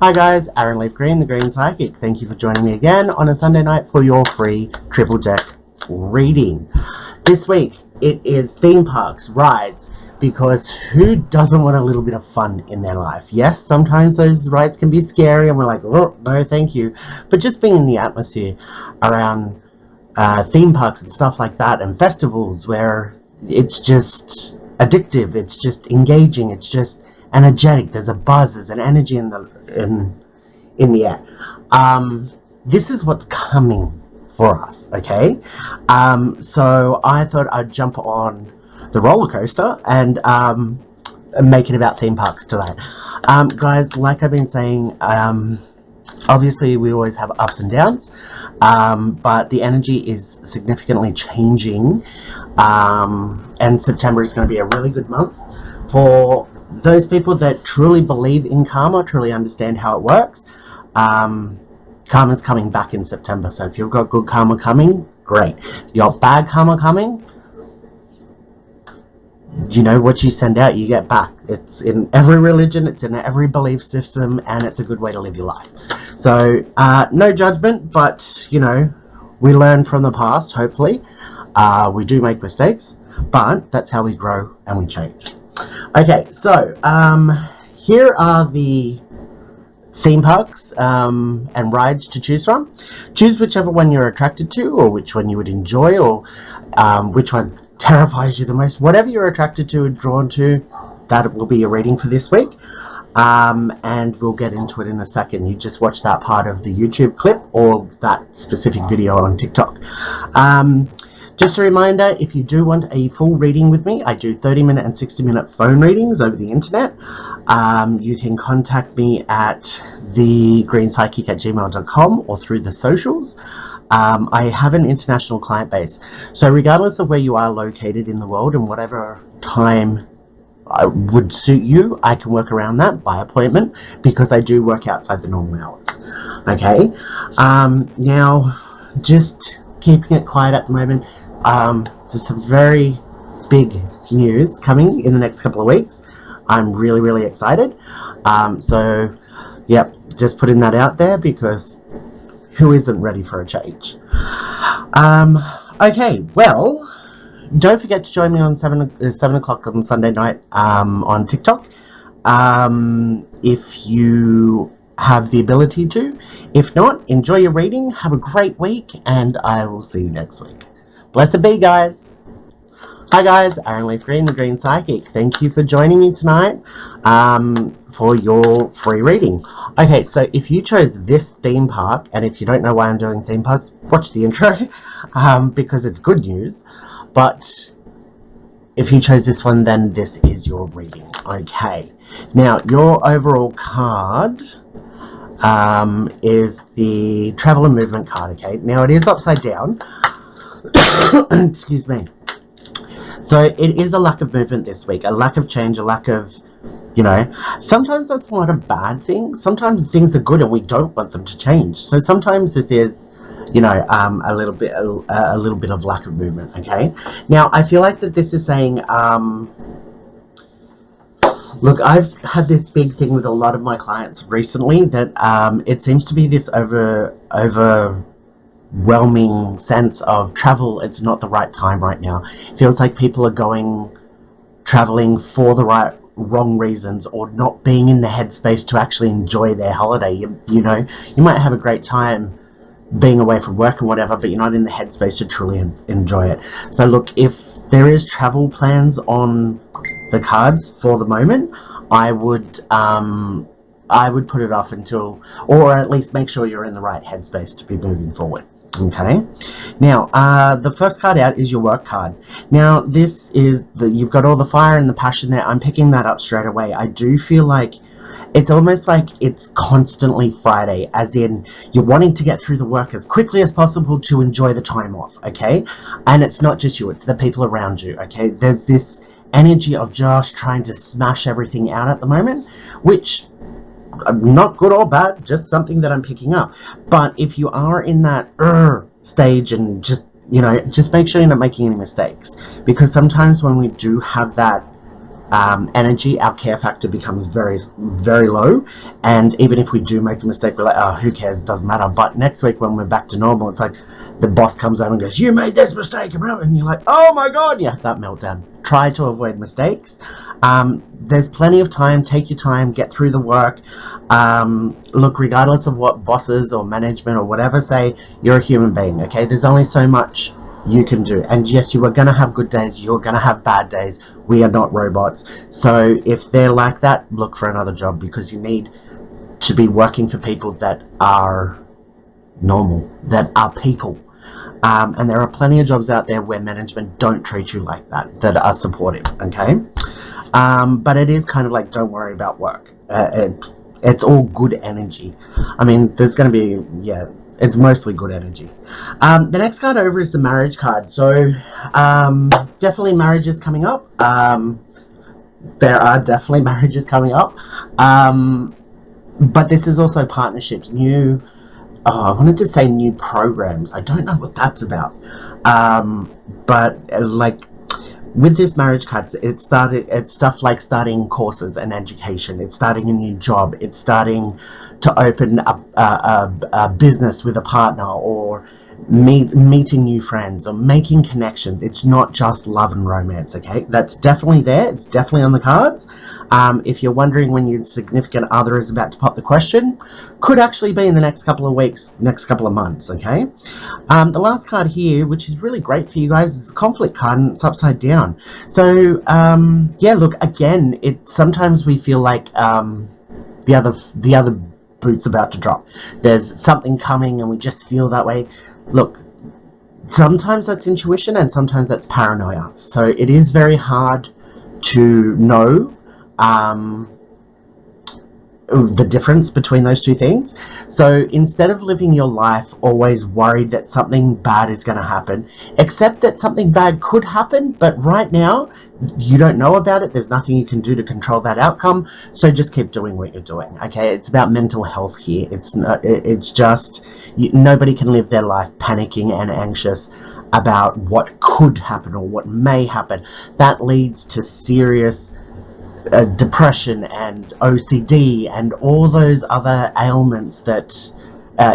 Hi guys, Aaron Leaf Green, the Green Psychic. Thank you for joining me again on a Sunday night for your free triple deck reading. This week it is theme parks, rides, because who doesn't want a little bit of fun in their life? Yes, sometimes those rides can be scary and we're like, oh, no thank you. But just being in the atmosphere around theme parks and stuff like that, and festivals where it's just addictive, it's just engaging, it's just energetic, there's a buzz, there's an energy in the air. This is what's coming for us, okay? So I thought I'd jump on the roller coaster and make it about theme parks today. Guys, like I've been saying, obviously we always have ups and downs, but the energy is significantly changing, and September is going to be a really good month for those people that truly believe in karma, truly understand how it works. Karma's coming back in September, so if you've got good karma coming, great. You got bad karma coming, you know, what you send out, you get back. It's in every religion, it's in every belief system, and it's a good way to live your life. So, no judgment, but, you know, we learn from the past, hopefully. We do make mistakes, but that's how we grow and we change. Okay, so here are the theme parks and rides to choose from. Choose whichever one you're attracted to, or which one you would enjoy, or which one terrifies you the most. Whatever you're attracted to and drawn to, that will be your reading for this week. And we'll get into it in a second. You just watch that part of the YouTube clip or that specific video on TikTok. Just a reminder, if you do want a full reading with me, I do 30-minute and 60-minute phone readings over the internet. You can contact me at thegreenspsychic@gmail.com or through the socials. I have an international client base, so regardless of where you are located in the world and whatever time would suit you, I can work around that by appointment, because I do work outside the normal hours. Okay, now just keeping it quiet at the moment. There's some very big news coming in the next couple of weeks. I'm really excited. So yep, just putting that out there, because who isn't ready for a change? Okay, well, don't forget to join me on 7 o'clock on Sunday night on TikTok, if you have the ability to. If not, enjoy your reading, have a great week, and I will see you next week. Blessed be, guys. Hi guys, Aaron Leaf Green, the Green Psychic. Thank you for joining me tonight for your free reading. Okay, so if you chose this theme park, and if you don't know why I'm doing theme parks, watch the intro, because it's good news. But if you chose this one, then this is your reading. Okay, now your overall card is the Travel and Movement card. Okay, now it is upside down. Excuse me. So it is a lack of movement this week, a lack of change, a lack of, you know, sometimes that's not a bad thing. Sometimes things are good and we don't want them to change. So sometimes this is, you know, a little bit of lack of movement. Okay, now I feel like that this is saying, look, I've had this big thing with a lot of my clients recently that it seems to be this overwhelming sense of travel. It's not the right time right now. It feels like people are traveling for the wrong reasons, or not being in the headspace to actually enjoy their holiday. You know, you might have a great time being away from work and whatever, but you're not in the headspace to truly enjoy it. So look, if there is travel plans on the cards for the moment, I would put it off until, or at least make sure you're in the right headspace to be moving forward. Okay, now the first card out is your work card. Now this is you've got all the fire and the passion there. I'm picking that up straight away. I do feel like it's almost like it's constantly Friday, as in you're wanting to get through the work as quickly as possible to enjoy the time off. Okay, and it's not just you, it's the people around you. Okay, there's this energy of just trying to smash everything out at the moment, which not good or bad, just something that I'm picking up. But if you are in that stage, and just, you know, just make sure you're not making any mistakes, because sometimes when we do have that energy, our care factor becomes very, very low. And even if we do make a mistake, we're like, oh, who cares? It doesn't matter. But next week when we're back to normal, it's like the boss comes over and goes, you made this mistake, and you're like, oh my God, yeah, that meltdown. Try to avoid mistakes. There's plenty of time. Take your time, get through the work. Look, regardless of what bosses or management or whatever say, you're a human being, okay? There's only so much you can do. And yes, you are going to have good days, you're going to have bad days. We are not robots. So if they're like that, look for another job, because you need to be working for people that are normal, that are people. And there are plenty of jobs out there where management don't treat you like that, that are supportive, okay? But it is kind of like, don't worry about work. It's all good energy. I mean, there's going to be, yeah, it's mostly good energy. The next card over is the marriage card. So definitely marriages coming up. There are definitely marriages coming up. But this is also partnerships, new, I wanted to say new programs. I don't know what that's about. But like with this marriage card, it's stuff like starting courses and education. It's starting a new job. It's starting to open a business with a partner, or meeting new friends, or making connections. It's not just love and romance, okay? That's definitely there. It's definitely on the cards. If you're wondering when your significant other is about to pop the question, could actually be in the next couple of weeks, next couple of months, okay? The last card here, which is really great for you guys, is a conflict card, and it's upside down. So, yeah, look, again, sometimes we feel like the other boot's about to drop. There's something coming and we just feel that way. Look, sometimes that's intuition and sometimes that's paranoia. So it is very hard to know the difference between those two things. So instead of living your life always worried that something bad is going to happen, accept that something bad could happen, but right now you don't know about it. There's nothing you can do to control that outcome. So just keep doing what you're doing. Okay, it's about mental health here. It's just nobody can live their life panicking and anxious about what could happen or what may happen. That leads to serious depression and OCD and all those other ailments, that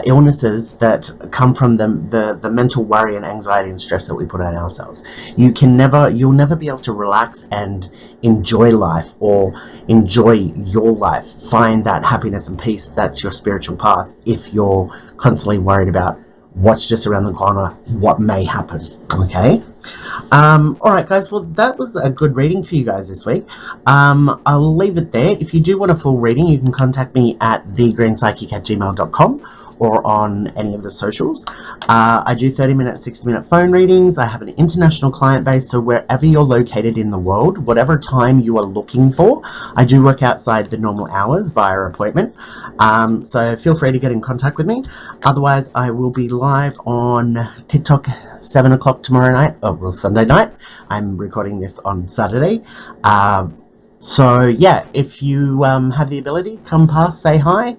illnesses that come from the mental worry and anxiety and stress that we put on ourselves. You'll never be able to relax and enjoy life, or enjoy your life, find that happiness and peace that's your spiritual path, if you're constantly worried about what's just around the corner, what may happen, okay? Alright guys, well that was a good reading for you guys this week. I'll leave it there. If you do want a full reading, you can contact me at thegreenspsychic@gmail.com or on any of the socials. I do 30-minute, 60-minute phone readings. I have an international client base, so wherever you're located in the world, whatever time you are looking for, I do work outside the normal hours via appointment. So feel free to get in contact with me. Otherwise, I will be live on TikTok 7 o'clock tomorrow night, well, Sunday night. I'm recording this on Saturday. So yeah, if you have the ability, come past, say hi.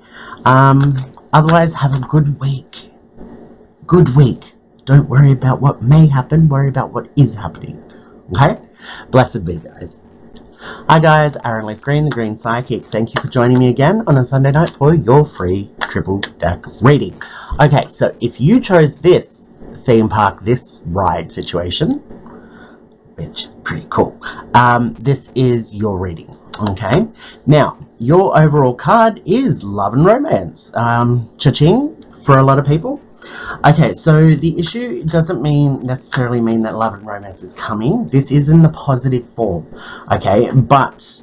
Otherwise, have a good week. Good week. Don't worry about what may happen. Worry about what is happening. Okay? Blessed be, guys. Hi, guys. Aaron Leaf Green, the Green Psychic. Thank you for joining me again on a Sunday night for your free triple deck reading. Okay, so if you chose this theme park, this ride situation, which is pretty cool, this is your reading. Okay, now your overall card is love and romance. Cha-ching for a lot of people. Okay, so the issue doesn't necessarily mean that love and romance is coming. This is in the positive form. Okay, but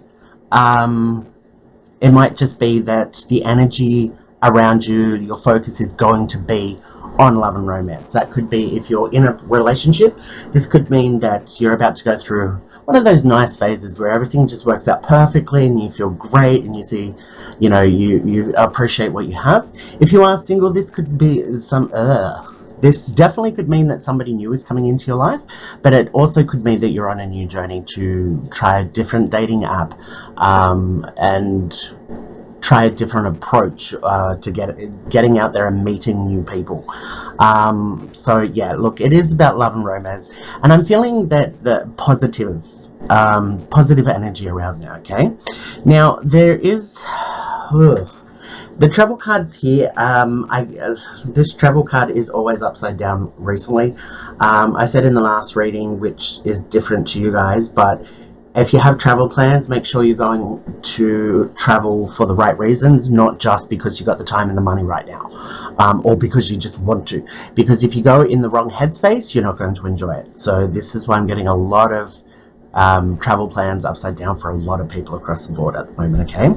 it might just be that the energy around you, your focus is going to be on love and romance. That could be if you're in a relationship. This could mean that you're about to go through one of those nice phases where everything just works out perfectly and you feel great and you see, you know, you appreciate what you have. If you are single, this could be this definitely could mean that somebody new is coming into your life, but it also could mean that you're on a new journey to try a different dating app and try a different approach to getting out there and meeting new people. So yeah, look, it is about love and romance, and I'm feeling that the positive positive energy around there. Okay, now there is the travel cards here. This travel card is always upside down recently. I said in the last reading, which is different to you guys, but if you have travel plans, make sure you're going to travel for the right reasons, not just because you got the time and the money right now, or because you just want to. Because if you go in the wrong headspace, you're not going to enjoy it. So this is why I'm getting a lot of travel plans upside down for a lot of people across the board at the moment. Okay,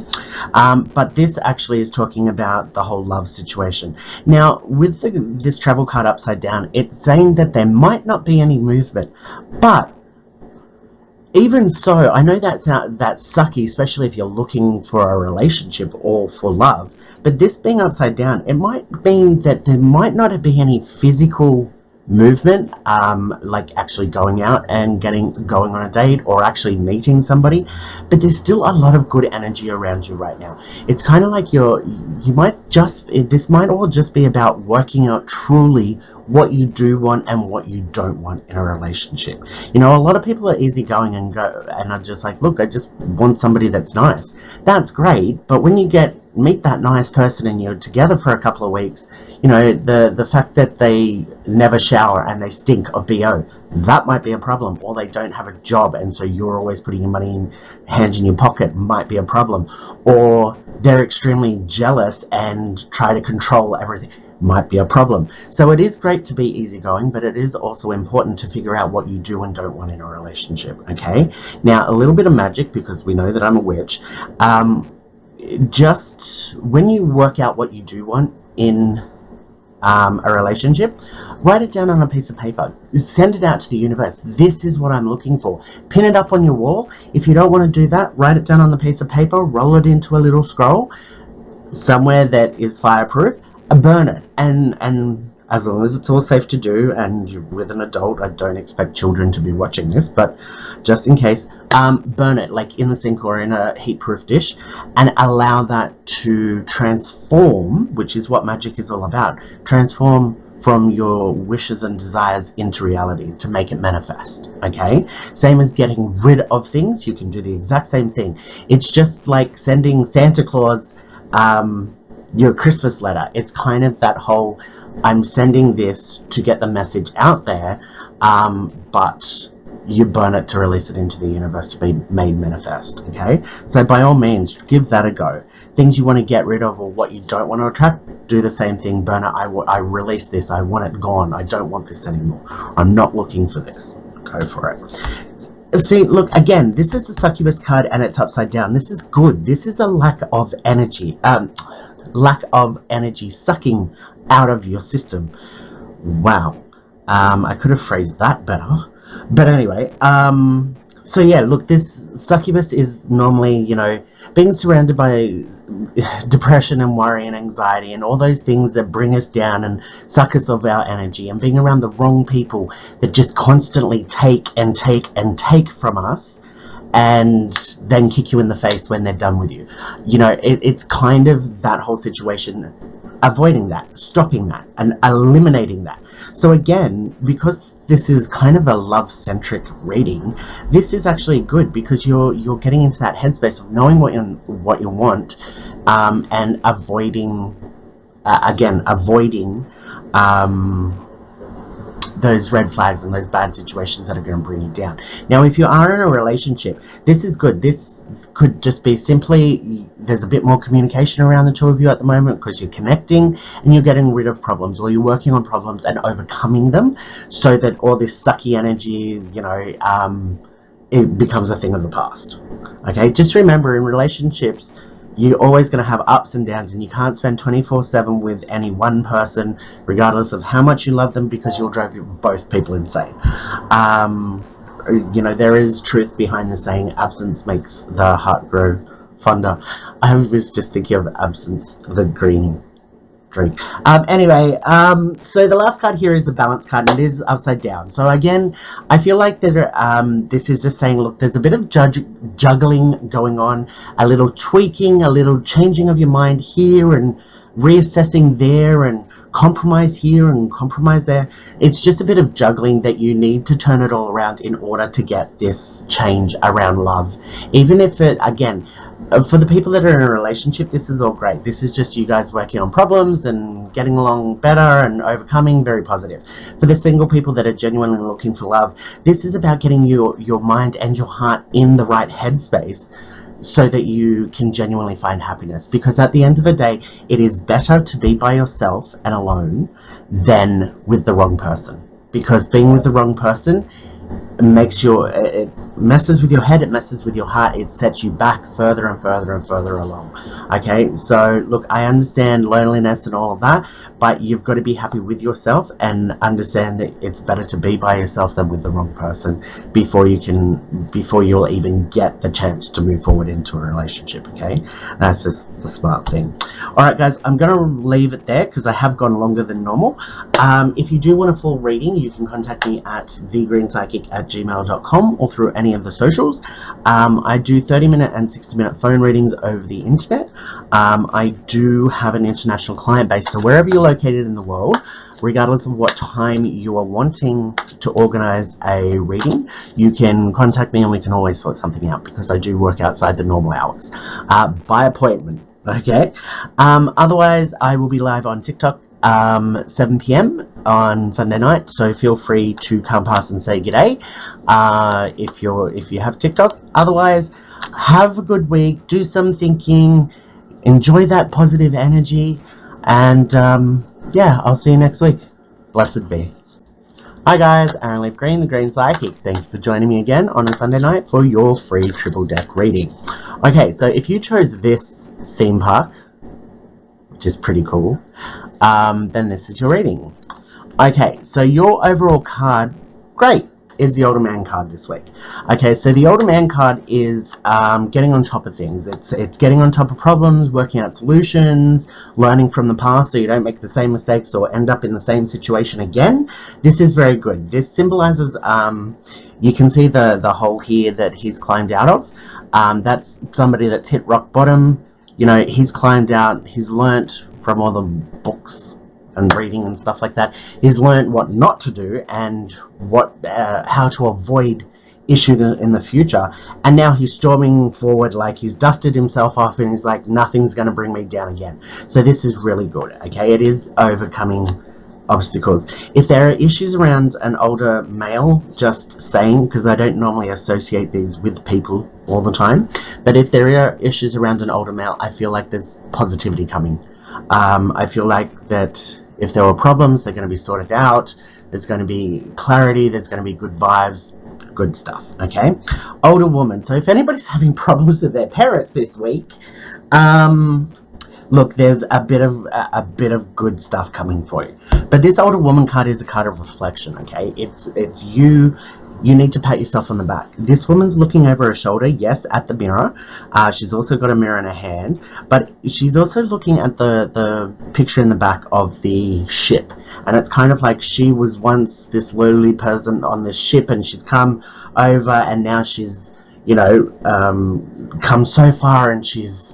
but this actually is talking about the whole love situation. Now with this travel card upside down, it's saying that there might not be any movement, but even so, I know that's sucky, especially if you're looking for a relationship or for love. But this being upside down, it might mean that there might not be any physical movement, like actually going out and going on a date or actually meeting somebody, but there's still a lot of good energy around you right now. It's kind of like this might all just be about working out truly what you do want and what you don't want in a relationship. You know, a lot of people are easygoing and are just like, look, I just want somebody that's nice. That's great, but when you meet that nice person and you're together for a couple of weeks, you know, the fact that they never shower and they stink of BO, that might be a problem. Or they don't have a job and so you're always putting your hands in your pocket, might be a problem. Or they're extremely jealous and try to control everything, might be a problem. So it is great to be easygoing, but it is also important to figure out what you do and don't want in a relationship. Okay, now a little bit of magic, because we know that I'm a witch. Just when you work out what you do want in a relationship, write it down on a piece of paper, send it out to the universe. This is what I'm looking for. Pin it up on your wall. If you don't want to do that, write it down on the piece of paper, roll it into a little scroll somewhere that is fireproof, burn it, and as long as it's all safe to do and you're with an adult. I don't expect children to be watching this, but just in case, burn it like in the sink or in a heat-proof dish, and allow that to transform, which is what magic is all about. Transform from your wishes and desires into reality, to make it manifest. Okay, same as getting rid of things. You can do the exact same thing. It's just like sending Santa Claus your Christmas letter. It's kind of that whole, I'm sending this to get the message out there, but you burn it to release it into the universe to be made manifest. Okay, so by all means, give that a go. Things you want to get rid of or what you don't want to attract, do the same thing. Burn it. I release this. I want it gone. I don't want this anymore. I'm not looking for this. Go for it. See, look, again, this is the succubus card and it's upside down. This is good. This is a lack of energy. Lack of energy sucking out of your system. Wow. I could have phrased that better. But anyway, so yeah, look, this succubus is normally, you know, being surrounded by depression and worry and anxiety and all those things that bring us down and suck us of our energy, and being around the wrong people that just constantly take and take and take from us and then kick you in the face when they're done with you. You know, it's kind of that whole situation. Avoiding that, stopping that, and eliminating that. So again, because this is kind of a love-centric reading, this is actually good, because you're getting into that headspace of knowing what you want, and avoiding those red flags and those bad situations that are going to bring you down. Now, if you are in a relationship, this is good. This could just be simply, there's a bit more communication around the two of you at the moment, because you're connecting and you're getting rid of problems, or you're working on problems and overcoming them, so that all this sucky energy, you know, it becomes a thing of the past. Okay, just remember, in relationships, you're always going to have ups and downs, and you can't spend 24/7 with any one person, regardless of how much you love them, because you'll drive both people insane. You know, there is truth behind the saying, absence makes the heart grow fonder. I was just thinking of absence, the green drink. Anyway, so the last card here is the balance card, and it is upside down. So again, I feel like that this is just saying, look, there's a bit of juggling going on, a little tweaking, a little changing of your mind here and reassessing there, and compromise here and compromise there. It's just a bit of juggling that you need to turn it all around in order to get this change around love. Even if it, again, for the people that are in a relationship, this is all great. This is just you guys working on problems and getting along better and overcoming, very positive. For the single people that are genuinely looking for love, this is about getting your mind and your heart in the right headspace so that you can genuinely find happiness. Because at the end of the day, it is better to be by yourself and alone than with the wrong person. Because being with the wrong person makes it messes with your head, it messes with your heart, it sets you back further and further and further along. Okay, so look, I understand loneliness and all of that, but you've got to be happy with yourself and understand that it's better to be by yourself than with the wrong person before you'll even get the chance to move forward into a relationship. Okay, that's just the smart thing. All right, guys, I'm going to leave it there because I have gone longer than normal. If you do want a full reading, you can contact me at thegreenspsychic@gmail.com or through any of the socials. I do 30-minute and 60-minute phone readings over the internet. I do have an international client base, so wherever you're located in the world, regardless of what time you are wanting to organize a reading, you can contact me and we can always sort something out, because I do work outside the normal hours by appointment. Okay, otherwise I will be live on TikTok 7 p.m. on Sunday night, so feel free to come past and say g'day if you have TikTok. Otherwise, have a good week, do some thinking, enjoy that positive energy, and yeah, I'll see you next week. Blessed be. Hi guys, Aaron Leaf Green, the Green Psychic. Thank you for joining me again on a Sunday night for your free triple deck reading. Okay, so if you chose this theme park, which is pretty cool, then this is your reading. Okay, so your overall card, great, is the Older Man card this week. Okay, so the Older Man card is getting on top of things. It's getting on top of problems, working out solutions, learning from the past so you don't make the same mistakes or end up in the same situation again. This is very good. This symbolizes, you can see the hole here that he's climbed out of. That's somebody that's hit rock bottom. You know, he's climbed out, he's learnt from all the books and reading and stuff like that. He's learned what not to do and how to avoid issues in the future. And now he's storming forward, like he's dusted himself off and he's like, nothing's going to bring me down again. So this is really good. Okay, it is overcoming obstacles. If there are issues around an older male, just saying, because I don't normally associate these with people all the time, but if there are issues around an older male, I feel like there's positivity coming. I feel like that if there are problems, they're going to be sorted out. There's going to be clarity. There's going to be good vibes, good stuff. Okay, older woman. So if anybody's having problems with their parents this week, look, there's a bit of good stuff coming for you. But this older woman card is a card of reflection. Okay, it's you. You need to pat yourself on the back. This woman's looking over her shoulder, yes, at the mirror. She's also got a mirror in her hand, but she's also looking at the picture in the back of the ship. And it's kind of like she was once this lowly person on this ship, and she's come over, and now she's, you know, come so far, and she's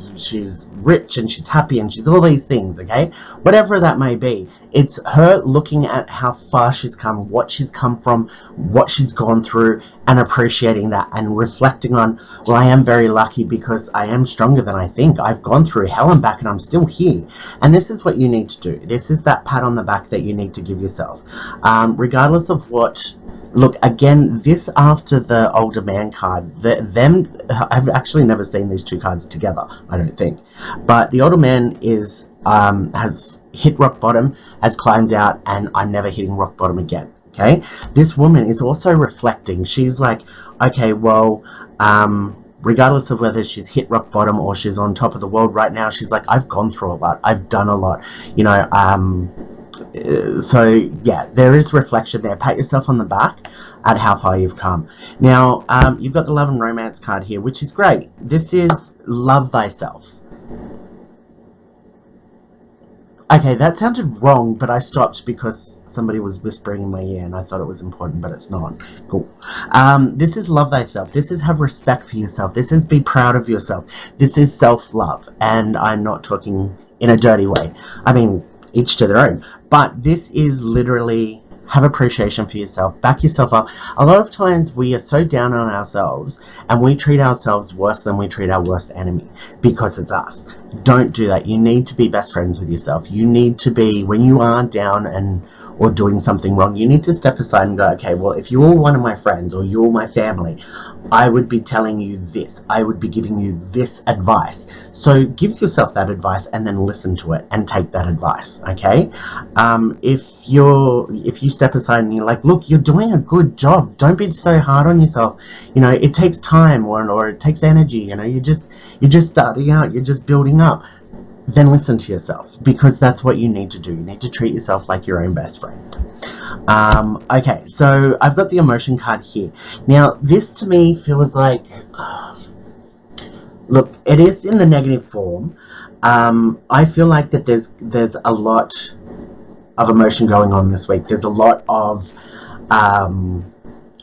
rich and she's happy and she's all these things. Okay, whatever that may be, it's her looking at how far she's come, what she's come from, what she's gone through, and appreciating that and reflecting on, well, I am very lucky because I am stronger than I think. I've gone through hell and back and I'm still here. And this is what you need to do. This is that pat on the back that you need to give yourself, regardless of what. Look, again, this after the Older Man card, I've actually never seen these two cards together, I don't think. But the Older Man is has hit rock bottom, has climbed out, and I'm never hitting rock bottom again. Okay? This woman is also reflecting. She's like, okay, well, regardless of whether she's hit rock bottom or she's on top of the world right now, she's like, I've gone through a lot. I've done a lot. You know, so yeah, there is reflection there. Pat yourself on the back at how far you've come. Now, you've got the Love and Romance card here, which is great. This is love thyself. Okay, that sounded wrong, but I stopped because somebody was whispering in my ear and I thought it was important, but it's not. Cool. This is love thyself. This is have respect for yourself. This is be proud of yourself. This is self-love. And I'm not talking in a dirty way. I mean, each to their own. But this is literally, have appreciation for yourself, back yourself up. A lot of times we are so down on ourselves and we treat ourselves worse than we treat our worst enemy because it's us. Don't do that. You need to be best friends with yourself. You need to be, when you are down or doing something wrong, you need to step aside and go, okay, well, if you're one of my friends or you're my family, I would be telling you this. I would be giving you this advice. So give yourself that advice and then listen to it and take that advice, okay? If you step aside and you're like, look, you're doing a good job. Don't be so hard on yourself. You know, it takes time or it takes energy. You know, you're just starting out. You're just building up. Then listen to yourself, because that's what you need to do. You need to treat yourself like your own best friend. Okay, so I've got the emotion card here. Now, this to me feels like, look, it is in the negative form. I feel like that there's a lot of emotion going on this week. There's a lot of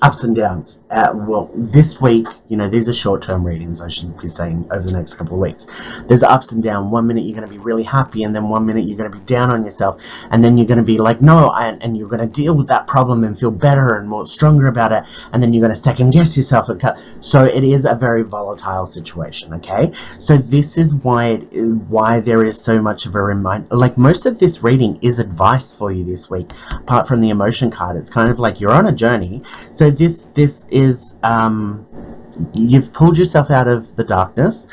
ups and downs. Well, this week, you know, these are short-term readings, I should be saying, over the next couple of weeks. There's ups and downs. 1 minute you're going to be really happy, and then 1 minute you're going to be down on yourself, and then you're going to be like, no, and you're going to deal with that problem and feel better and more stronger about it, and then you're going to second-guess yourself. So it is a very volatile situation, okay? So this is why there is so much of a reminder. Like, most of this reading is advice for you this week, apart from the emotion card. It's kind of like you're on a journey. So this is, you've pulled yourself out of the darkness.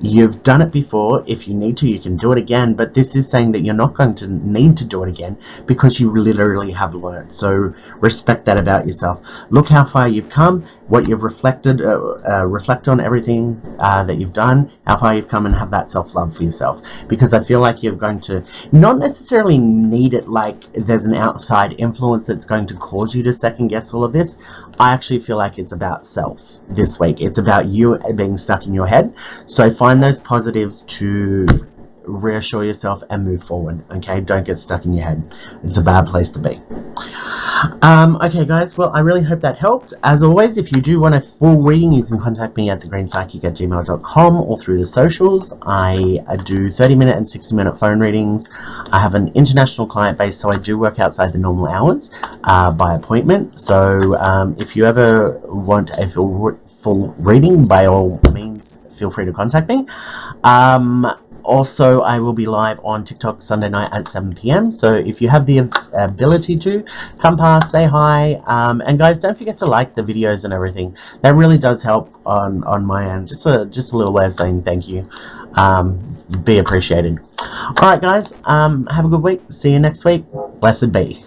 You've done it before. If you need to, you can do it again. But this is saying that you're not going to need to do it again because you literally have learned. So respect that about yourself. Look how far you've come, what you've reflected, reflect on everything that you've done, how far you've come, and have that self-love for yourself. Because I feel like you're going to not necessarily need it like there's an outside influence that's going to cause you to second guess all of this. I actually feel like it's about self this week. It's about you being stuck in your head. So find those positives to reassure yourself and move forward, okay? Don't get stuck in your head. It's a bad place to be. Okay, guys, well, I really hope that helped. As always, if you do want a full reading, you can contact me at thegreenspsychic@gmail.com or through the socials. I do 30-minute and 60-minute phone readings. I have an international client base, so I do work outside the normal hours by appointment. So if you ever want a full reading, by all means, feel free to contact me. Also, I will be live on TikTok Sunday night at 7 p.m. So if you have the ability to, come past, say hi. And guys, don't forget to like the videos and everything. That really does help on my end. Just a little way of saying thank you. Be appreciated. Alright guys, have a good week. See you next week. Blessed be.